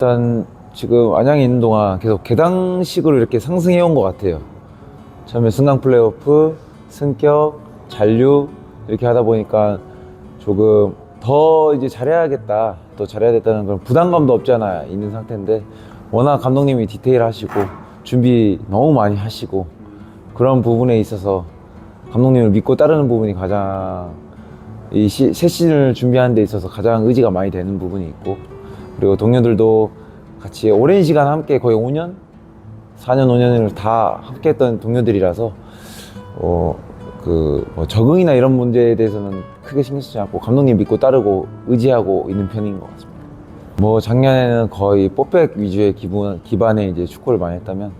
일단 지금 안양에 있는 동안 계속 계단식으로 이렇게 상승해 온 것 같아요. 처음에 승강 플레이오프, 승격, 잔류 이렇게 하다 보니까 조금 더 이제 잘해야겠다, 또 잘해야겠다는 그런 부담감도 없지 않아 있는 상태인데, 워낙 감독님이 디테일 하시고 준비 너무 많이 하시고 그런 부분에 있어서 감독님을 믿고 따르는 부분이 가장 새 시즌을 준비하는 데 있어서 가장 의지가 많이 되는 부분이 있고, 그리고 동료들도 같이 오랜 시간 함께 거의 5년? 4년, 5년을 다 함께 했던 동료들이라서 적응이나 이런 문제에 대해서는 크게 신경 쓰지 않고 감독님 믿고 따르고 의지하고 있는 편인 것 같습니다. 작년에는 거의 뽀백 위주의 기반의 이제 축구를 많이 했다면,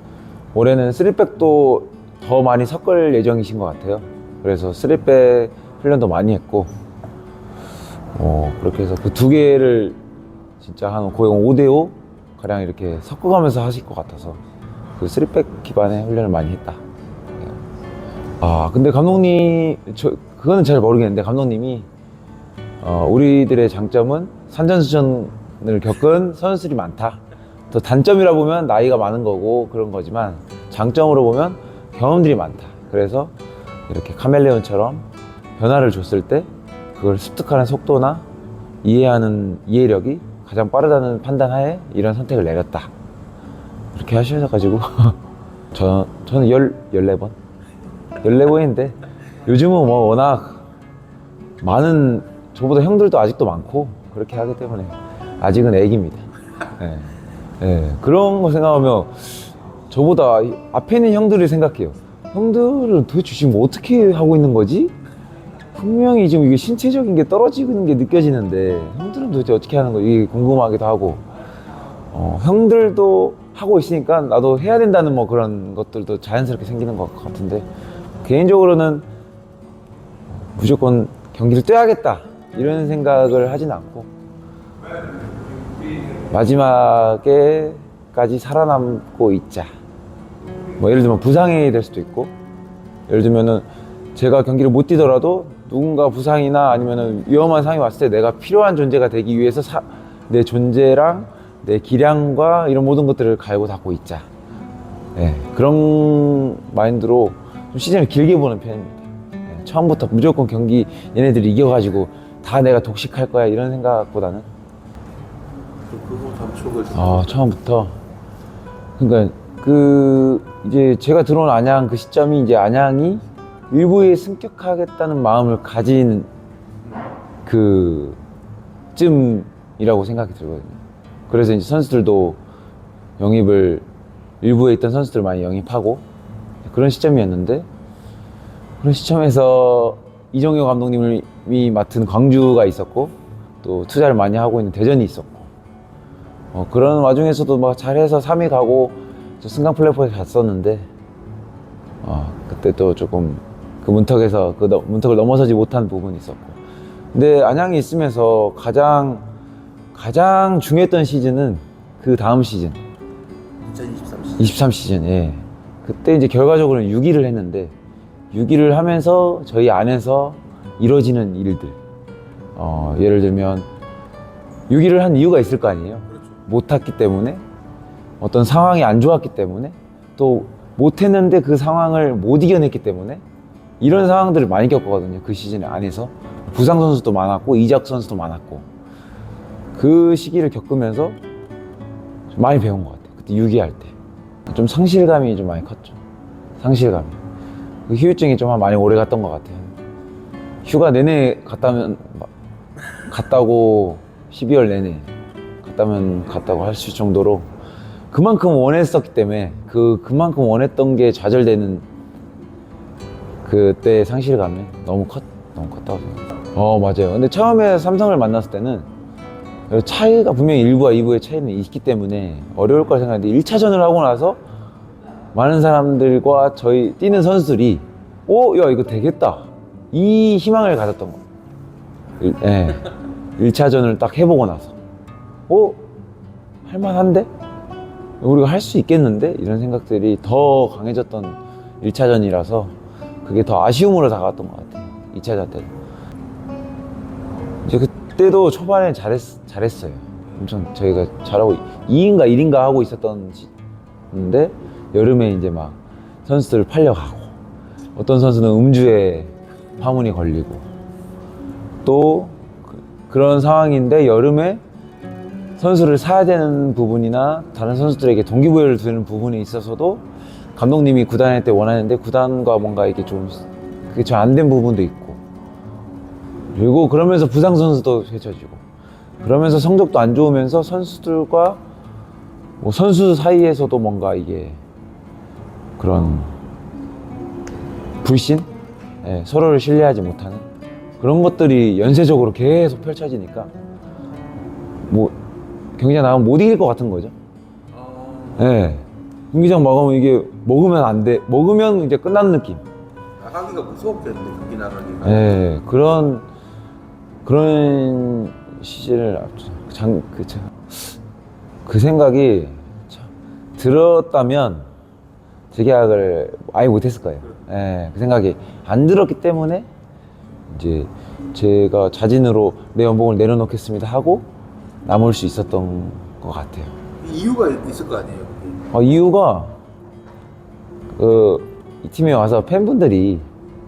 올해는 3백도 더 많이 섞을 예정이신 것 같아요. 그래서 3백 훈련도 많이 했고, 그렇게 해서 그 두 개를 진짜 한 거의 5대5 가량 이렇게 섞어가면서 하실 것 같아서 그 3백 기반의 훈련을 많이 했다. 근데 감독님, 그거는 잘 모르겠는데, 감독님이 우리들의 장점은 산전수전을 겪은 선수들이 많다. 또 단점이라 보면 나이가 많은 거고 그런 거지만, 장점으로 보면 경험들이 많다. 그래서 이렇게 카멜레온처럼 변화를 줬을 때 그걸 습득하는 속도나 이해하는 이해력이 가장 빠르다는 판단하에 이런 선택을 내렸다. 이렇게 하셔가지고 저는 14번 14번인데, 요즘은 워낙 많은, 저보다 형들도 아직도 많고 그렇게 하기 때문에 아직은 애기입니다. 그런 거 생각하면 저보다 앞에 있는 형들을 생각해요. 형들은 도대체 지금 어떻게 하고 있는 거지? 분명히 지금 이게 신체적인 게 떨어지는 게 느껴지는데 형들은 도대체 어떻게 하는 거지? 이게 궁금하기도 하고, 형들도 하고 있으니까 나도 해야 된다는 그런 것들도 자연스럽게 생기는 것 같은데, 개인적으로는 무조건 경기를 뛰어야겠다 이런 생각을 하진 않고, 마지막에까지 살아남고 있자. 예를 들면 부상이 될 수도 있고, 예를 들면은 제가 경기를 못 뛰더라도 누군가 부상이나 아니면은 위험한 상황이 왔을 때 내가 필요한 존재가 되기 위해서 내 존재랑 내 기량과 이런 모든 것들을 갈고 닦고 있자. 그런 마인드로 좀 시즌을 길게 보는 편입니다. 처음부터 무조건 경기 얘네들이 이겨가지고 다 내가 독식할 거야 이런 생각보다는, 처음부터, 그러니까 이제 제가 들어온 안양 그 시점이 이제 안양이 일부에 승격하겠다는 마음을 가진 그 쯤이라고 생각이 들거든요. 그래서 이제 선수들도 영입을, 일부에 있던 선수들 많이 영입하고 그런 시점이었는데, 그런 시점에서 이정효 감독님이 맡은 광주가 있었고, 또 투자를 많이 하고 있는 대전이 있었고, 그런 와중에서도 잘해서 3위 가고 승강 플레이오프에 갔었는데, 그때 또 조금 그 문턱에서 문턱을 넘어서지 못한 부분이 있었고, 근데 안양에 있으면서 가장 중요했던 시즌은 그 다음 시즌 2023 시즌. 그때 이제 결과적으로는 6위를 했는데, 6위를 하면서 저희 안에서 이루어지는 일들, 예를 들면 6위를 한 이유가 있을 거 아니에요. 못 탔기 때문에, 어떤 상황이 안 좋았기 때문에, 또 못했는데 그 상황을 못 이겨냈기 때문에, 이런 상황들을 많이 겪었거든요. 그 시즌 안에서 부상 선수도 많았고 이적 선수도 많았고, 그 시기를 겪으면서 좀 많이 배운 것 같아요. 그때 6위 할 때 좀 상실감이 좀 많이 컸죠. 상실감이, 그 휴유증이 좀 많이 오래 갔던 것 같아요. 휴가 내내 갔다고 12월 내내 갔다고 할 수 정도로 그만큼 원했었기 때문에, 그만큼 원했던 게 좌절되는 그때 상실감이 너무 컸다고 생각해요. 맞아요. 근데 처음에 삼성을 만났을 때는 차이가 분명히 1부와 2부의 차이는 있기 때문에 어려울 거라 생각했는데, 1차전을 하고 나서 많은 사람들과 저희 뛰는 선수들이 야 이거 되겠다, 이 희망을 가졌던 거예요. 1차전을 딱 해보고 나서 할만한데? 우리가 할 수 있겠는데? 이런 생각들이 더 강해졌던 1차전이라서 그게 더 아쉬움으로 다가왔던 것 같아요. 2차전 때는 이제 그때도 초반에 잘했어요. 엄청 저희가 잘하고 2인가 1인가 하고 있었던데 여름에 이제 막 선수들 팔려가고 어떤 선수는 음주에 파문이 걸리고 또 그런 상황인데 여름에 선수를 사야 되는 부분이나 다른 선수들에게 동기부여를 드리는 부분이 있어서도 감독님이 구단할 때 원하는데 구단과 뭔가 이게 좀 그게 잘 안 된 부분도 있고 그리고 그러면서 부상 선수도 펼쳐지고 그러면서 성적도 안 좋으면서 선수들과 뭐 선수 사이에서도 뭔가 이게 그런 불신? 예, 서로를 신뢰하지 못하는 그런 것들이 연쇄적으로 계속 펼쳐지니까 뭐 경기장 나가면 못 이길 것 같은 거죠. 예. 경기장 나가면 이게 먹으면 안 돼. 먹으면 이제 끝나는 느낌. 나가기가 무서웠겠는데 경기 나가기가. 예. 그런 시즌을 그 생각이 참 들었다면 재계약을 아예 못했을 거예요. 예. 그 생각이 안 들었기 때문에 이제 제가 자진으로 내 연봉을 내려놓겠습니다 하고 남을 수 있었던 것 같아요. 이유가 있을 거 아니에요? 이유가 이 팀에 와서 팬분들이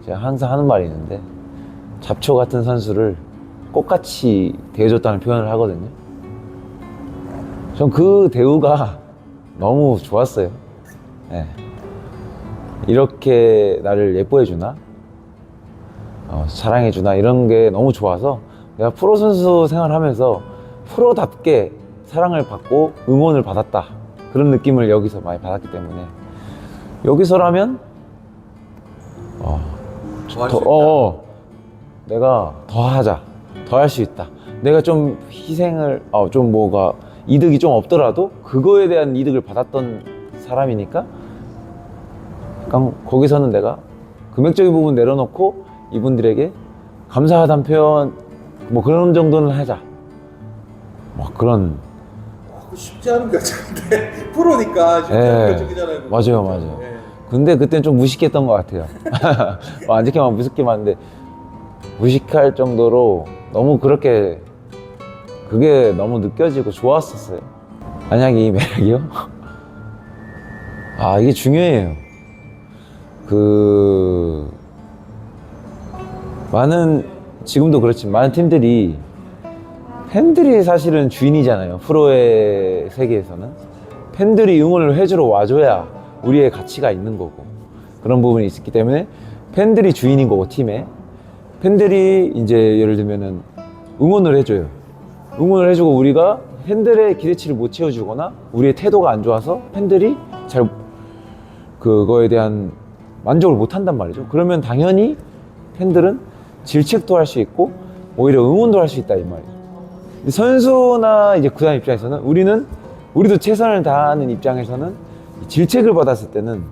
제가 항상 하는 말이 있는데 잡초 같은 선수를 꽃같이 대해줬다는 표현을 하거든요. 전 그 대우가 너무 좋았어요. 네. 이렇게 나를 예뻐해주나 사랑해주나 이런 게 너무 좋아서 내가 프로 선수 생활하면서 프로답게 사랑을 받고 응원을 받았다 그런 느낌을 여기서 많이 받았기 때문에 여기서라면 내가 더 하자 더 할 수 있다 내가 좀 희생을 좀 뭐가 이득이 좀 없더라도 그거에 대한 이득을 받았던 사람이니까 약간 거기서는 내가 금액적인 부분 내려놓고 이분들에게 감사하다는 표현 뭐 그런 정도는 하자 막 그런 쉽지 않은 결정인데 프로니까 쉽지 않은 결정이잖아요. 맞아요. 근데 그때는 좀 무식했던 것 같아요. 안 지켜만 무섭게만 했는데 무식할 정도로 너무 그렇게 그게 너무 느껴지고 좋았었어요. 안양이 매력이요? 이게 중요해요. 지금도 그렇지만 많은 팀들이 팬들이 사실은 주인이잖아요. 프로의 세계에서는 팬들이 응원을 해주러 와줘야 우리의 가치가 있는 거고 그런 부분이 있기 때문에 팬들이 주인인 거고 팀에 팬들이 이제 예를 들면은 응원을 해줘요. 응원을 해주고 우리가 팬들의 기대치를 못 채워주거나 우리의 태도가 안 좋아서 팬들이 잘 그거에 대한 만족을 못 한단 말이죠. 그러면 당연히 팬들은 질책도 할 수 있고 오히려 응원도 할 수 있다 이 말이죠. 선수나 이제 구단 입장에서는 우리도 최선을 다하는 입장에서는 질책을 받았을 때는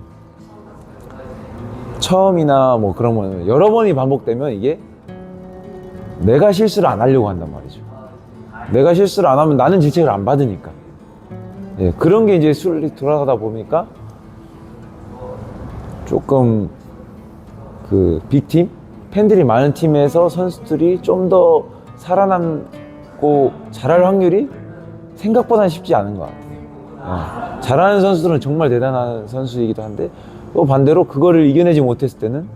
처음이나 뭐 그런 거는 여러 번이 반복되면 이게 내가 실수를 안 하려고 한단 말이죠. 내가 실수를 안 하면 나는 질책을 안 받으니까. 예, 그런 게 이제 수월히 돌아가다 보니까 조금 빅팀? 팬들이 많은 팀에서 선수들이 좀 더 살아남고 잘할 확률이 생각보다는 쉽지 않은 것 같아요. 잘하는 선수들은 정말 대단한 선수이기도 한데 또 반대로 그거를 이겨내지 못했을 때는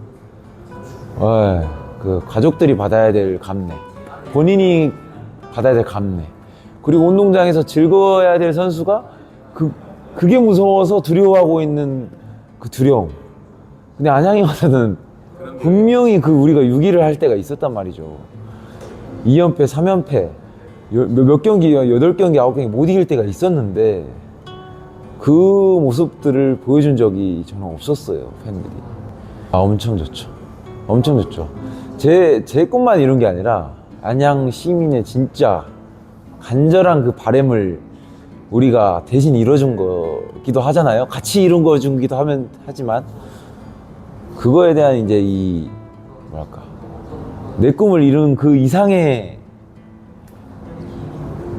그 가족들이 받아야 될 감내, 본인이 받아야 될 감내, 그리고 운동장에서 즐거워야 될 선수가 그게 무서워서 두려워하고 있는 그 두려움. 근데 안양에 와서는 분명히 우리가 6위를 할 때가 있었단 말이죠. 2연패, 3연패, 몇 경기, 8경기, 9경기 못 이길 때가 있었는데 그 모습들을 보여준 적이 저는 없었어요, 팬들이. 엄청 좋죠. 엄청 좋죠. 제 꿈만 이룬 게 아니라 안양 시민의 진짜 간절한 그 바람을 우리가 대신 이뤄준 거기도 하잖아요. 같이 이룬 거 준기도 하지만 그거에 대한 이제 내 꿈을 이룬 그 이상의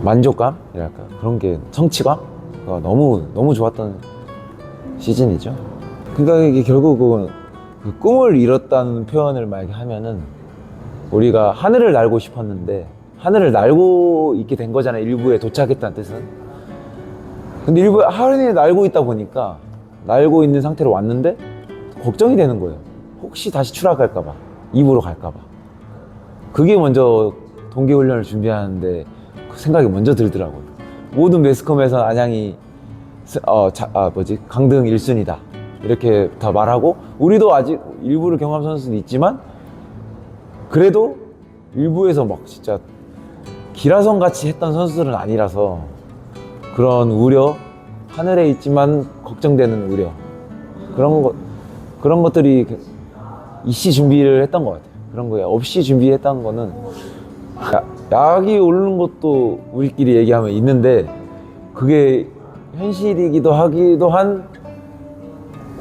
만족감이랄까 그런 게 성취감가 너무 좋았던 시즌이죠. 그러니까 이게 결국은 꿈을 이뤘다는 표현을 만약에 하면은 우리가 하늘을 날고 싶었는데 하늘을 날고 있게 된 거잖아요. 일부에 도착했다는 뜻은. 근데 일부에 하늘에 날고 있다 보니까 날고 있는 상태로 왔는데 걱정이 되는 거예요. 혹시 다시 추락할까봐, 입으로 갈까봐. 그게 먼저 동계훈련을 준비하는데 그 생각이 먼저 들더라고요. 모든 매스컴에서 안양이 강등 1순위다 이렇게 다 말하고, 우리도 아직 일부를 경험한 선수는 있지만 그래도 일부에서 막 진짜 기라성 같이 했던 선수들은 아니라서 그런 우려, 하늘에 있지만 걱정되는 우려, 그런 것들이 이씨 준비를 했던 것 같아요. 그런 거에 없이 준비했다는 거는, 약이 오르는 것도 우리끼리 얘기하면 있는데 그게 현실이기도 하기도 한,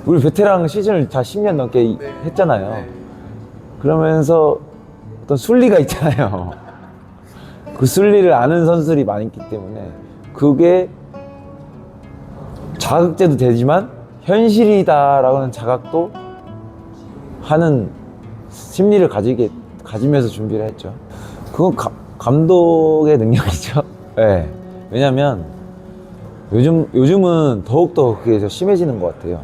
우리 베테랑 시즌을 다 10년 넘게 했잖아요. 그러면서 어떤 순리가 있잖아요. 그 순리를 아는 선수들이 많기 때문에 그게 자극제도 되지만 현실이다라고 하는 자각도 하는 심리를 가지면서 준비를 했죠. 그건 감독의 능력이죠. 네. 왜냐면 요즘은 더욱더 그게 더 심해지는 것 같아요.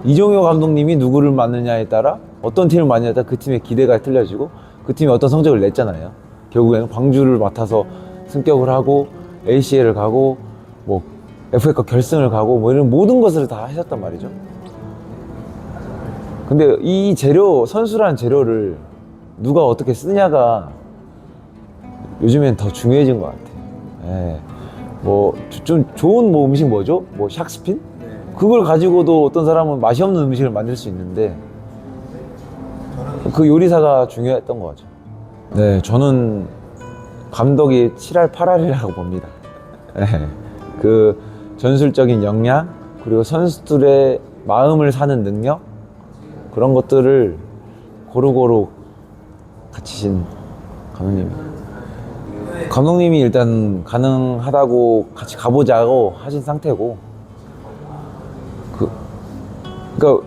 이종효 감독님이 누구를 맡느냐에 따라, 어떤 팀을 맡느냐에 따라 그 팀의 기대가 틀려지고 그 팀이 어떤 성적을 냈잖아요. 결국에는 광주를 맡아서 승격을 하고 ACL을 가고 뭐 FA컵 결승을 가고 뭐 이런 모든 것을 다 하셨단 말이죠. 근데 이 재료, 선수라는 재료를 누가 어떻게 쓰냐가 요즘엔 더 중요해진 것 같아요. 예. 뭐 좀 좋은 뭐 음식 뭐죠? 뭐 샥스핀? 그걸 가지고도 어떤 사람은 맛이 없는 음식을 만들 수 있는데 그 요리사가 중요했던 거죠. 네, 저는 감독이 7할 8할이라고 봅니다. 네. 그 전술적인 역량, 그리고 선수들의 마음을 사는 능력, 그런 것들을 고루고루 갖추신 감독님이 일단 가능하다고 같이 가보자고 하신 상태고, 그러니까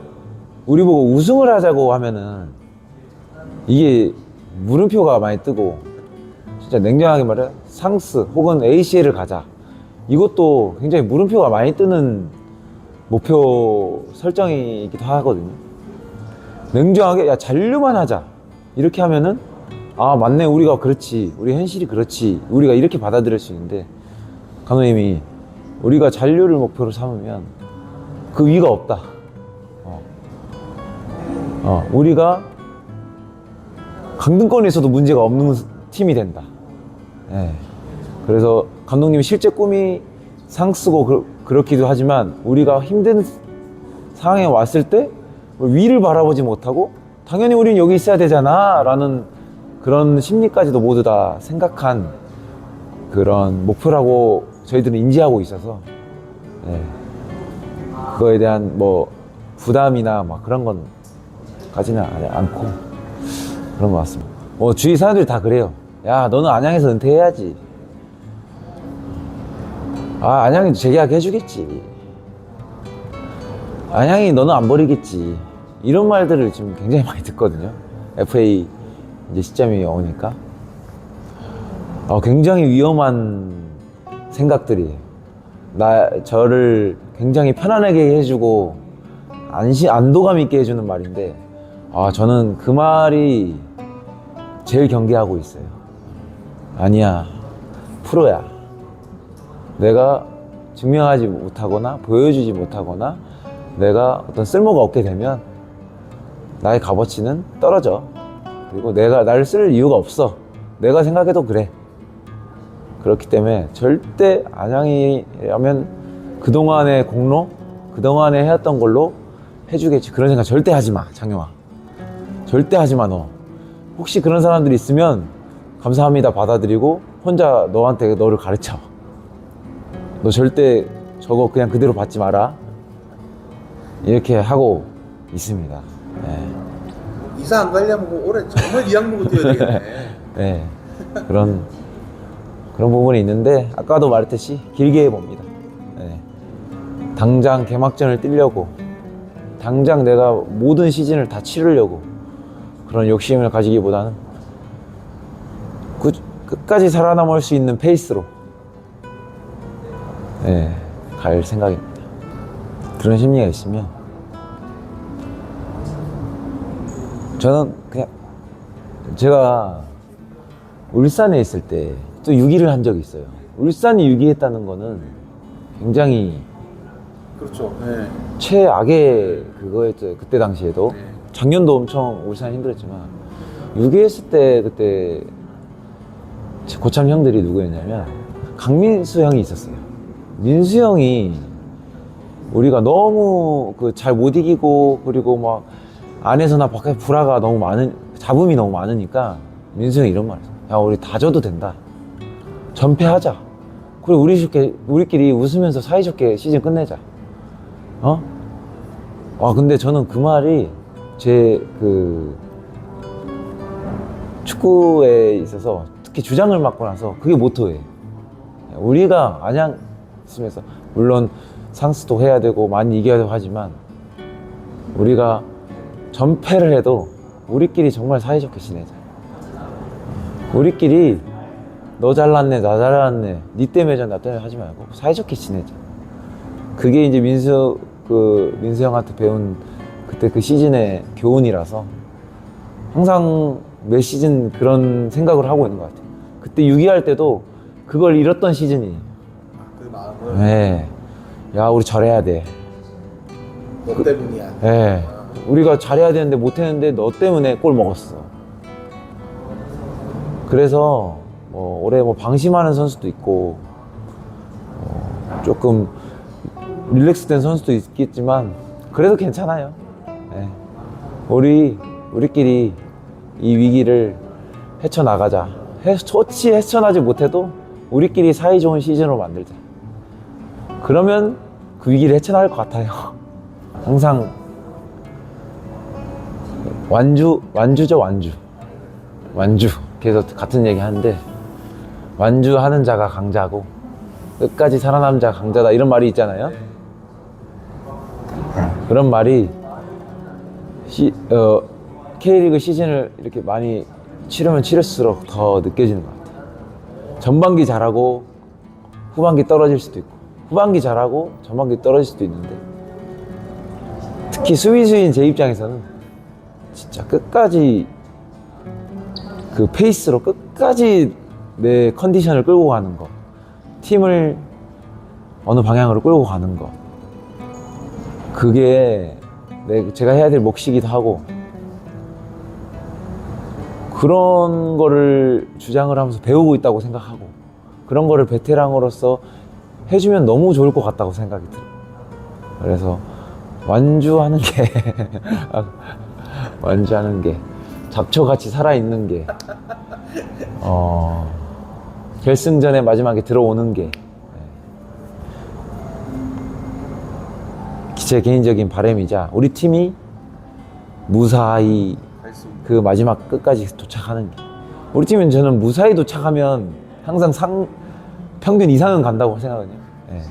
우리 보고 우승을 하자고 하면은 이게 물음표가 많이 뜨고, 진짜 냉정하게 말해 상스 혹은 ACL을 가자, 이것도 굉장히 물음표가 많이 뜨는 목표 설정이기도 하거든요. 냉정하게 야 잔류만 하자 이렇게 하면은 아 맞네, 우리가 그렇지, 우리 현실이 그렇지, 우리가 이렇게 받아들일 수 있는데, 감독님이 우리가 잔류를 목표로 삼으면 그 위가 없다. 우리가 강등권에서도 문제가 없는 팀이 된다. 네. 그래서 감독님이 실제 꿈이 상쓰고 그렇기도 하지만, 우리가 힘든 상황에 왔을 때 위를 바라보지 못하고 당연히 우리는 여기 있어야 되잖아 라는 그런 심리까지도 모두 다 생각한 그런 목표라고 저희들은 인지하고 있어서, 네. 그거에 대한 뭐 부담이나 막 그런 건 가지는 않고 그런 것 같습니다. 주위 사람들이 다 그래요. 야, 너는 안양에서 은퇴해야지. 아, 안양이 재계약 해주겠지. 안양이 너는 안 버리겠지. 이런 말들을 지금 굉장히 많이 듣거든요. FA 이제 시점이 오니까. 굉장히 위험한 생각들이에요. 저를 굉장히 편안하게 해주고 안도감 있게 해주는 말인데, 저는 그 말이 제일 경계하고 있어요. 아니야, 프로야. 내가 증명하지 못하거나 보여주지 못하거나 내가 어떤 쓸모가 없게 되면 나의 값어치는 떨어져. 그리고 내가 나를 쓸 이유가 없어. 내가 생각해도 그래. 그렇기 때문에 절대 안양이라면 그동안의 공로, 그동안에 해왔던 걸로 해주겠지, 그런 생각 절대 하지 마, 장영아. 절대 하지 마, 너. 혹시 그런 사람들이 있으면 감사합니다 받아들이고 혼자 너를 가르쳐. 너 절대 저거 그냥 그대로 받지 마라. 이렇게 하고 있습니다. 네. 이사 안 가려면 올해 정말 2학년부터 뛰어야 되겠네. 네. 그런 부분이 있는데, 아까도 말했듯이 길게 봅니다. 네. 당장 개막전을 뛰려고, 당장 내가 모든 시즌을 다 치르려고 그런 욕심을 가지기보다는 끝까지 살아남을 수 있는 페이스로 갈 생각입니다. 그런 심리가 있으면 저는 그냥 제가 울산에 있을 때 또 유기를 한 적이 있어요. 울산이 유기했다는 거는 굉장히 그렇죠. 네. 최악의 그거였죠. 그때 당시에도 네. 작년도 엄청 울산이 힘들었지만 유기했을 때 그때 제 고참 형들이 누구였냐면 강민수 형이 있었어요. 민수 형이 우리가 너무 그 잘 못 이기고 그리고 막 안에서나 밖에 불화가 너무 많은 잡음이 너무 많으니까 민수 형이 이런 말 했어. 야 우리 다 져도 된다. 전패하자. 그리고 우리끼리 웃으면서 사이좋게 시즌 끝내자. 어? 근데 저는 그 말이 제 그 축구에 있어서 특히 주장을 맡고 나서 그게 모토예요. 우리가 안양 있으면서 물론 상수도 해야 되고 많이 이겨야 되고 하지만 우리가 전패를 해도 우리끼리 정말 사이좋게 지내자. 우리끼리 너 잘났네 나 잘났네 니 때문에 나 때문에 하지 말고 사이좋게 지내자. 그게 이제 민수 형한테 배운 그때 그 시즌의 교훈이라서 항상 매 시즌 그런 생각을 하고 있는 것 같아요. 그때 6위할 때도 그걸 잃었던 시즌이에요. 그 마음을 네. 야 우리 잘해야 돼. 너 때문이야. 네. 우리가 잘해야 되는데 못했는데 너 때문에 골 먹었어. 그래서 올해 방심하는 선수도 있고 조금 릴렉스된 선수도 있겠지만 그래도 괜찮아요. 네. 우리끼리 이 위기를 헤쳐나가자. 헤쳐나지 못해도 우리끼리 사이좋은 시즌으로 만들자. 그러면 그 위기를 헤쳐나갈 것 같아요. 항상 완주죠. 완주. 계속 같은 얘기 하는데 완주하는 자가 강자고 끝까지 살아남은 자가 강자다 이런 말이 있잖아요. 그런 말이 K리그 시즌을 이렇게 많이 치르면 치를수록 더 느껴지는 것 같아요. 전반기 잘하고 후반기 떨어질 수도 있고 후반기 잘하고 전반기 떨어질 수도 있는데 특히 수비수인 제 입장에서는 진짜 끝까지 그 페이스로 끝까지 내 컨디션을 끌고 가는 거, 팀을 어느 방향으로 끌고 가는 거, 그게 제가 해야 될 몫이기도 하고 그런 거를 주장을 하면서 배우고 있다고 생각하고 그런 거를 베테랑으로서 해주면 너무 좋을 것 같다고 생각이 들어요. 그래서 완주하는 게 잡초같이 살아있는 게 결승전에 마지막에 들어오는 게 제 개인적인 바람이자 우리 팀이 무사히 그 마지막 끝까지 도착하는 게 우리 팀은 저는 무사히 도착하면 항상 평균 이상은 간다고 생각하거든요. 네.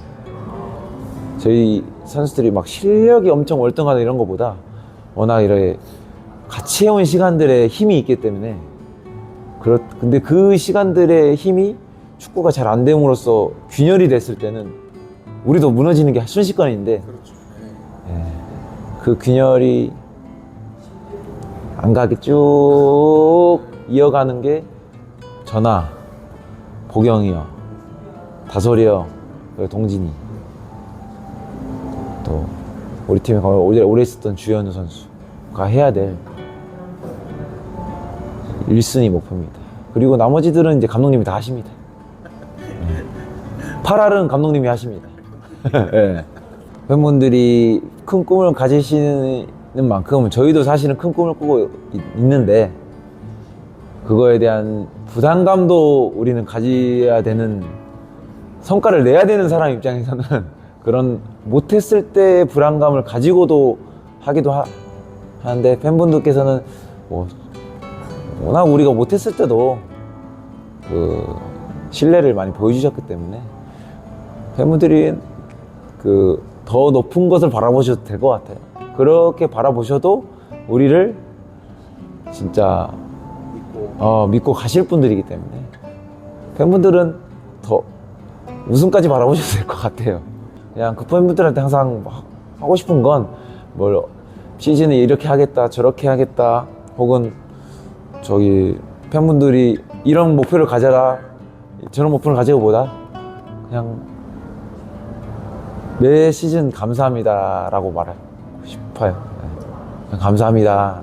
저희 선수들이 막 실력이 엄청 월등하다 이런 것보다 워낙 이렇게 같이 해온 시간들의 힘이 있기 때문에 근데 그 시간들의 힘이 축구가 잘 안 됨으로써 균열이 됐을 때는 우리도 무너지는 게 순식간인데 그렇죠. 그 균열이 안 가게 쭉 이어가는 게 전하, 보경이 형, 다솔이 형, 그리고 동진이 또 우리 팀에 오래 있었던 주현우 선수가 해야 될 1순위 목표입니다. 그리고 나머지들은 이제 감독님이 다 하십니다. 8할은 감독님이 하십니다. 네. 팬분들이 큰 꿈을 가지시는 만큼 저희도 사실은 큰 꿈을 꾸고 있는데 그거에 대한 부담감도 우리는 가져야 되는 성과를 내야 되는 사람 입장에서는 그런 못했을 때의 불안감을 가지고도 하기도 하는데 팬분들께서는 워낙 우리가 못했을 때도 그 신뢰를 많이 보여주셨기 때문에 팬분들이 더 높은 것을 바라보셔도 될 것 같아요. 그렇게 바라보셔도 우리를 진짜 믿고 가실 분들이기 때문에 팬분들은 더 우승까지 바라보셔도 될 것 같아요. 그냥 그 팬분들한테 항상 하고 싶은 건 뭘 시즌에 이렇게 하겠다 저렇게 하겠다 혹은 저기 팬분들이 이런 목표를 가져라 저런 목표를 가지고보다 그냥 매 시즌 감사합니다 라고 말하고 싶어요. 네. 감사합니다.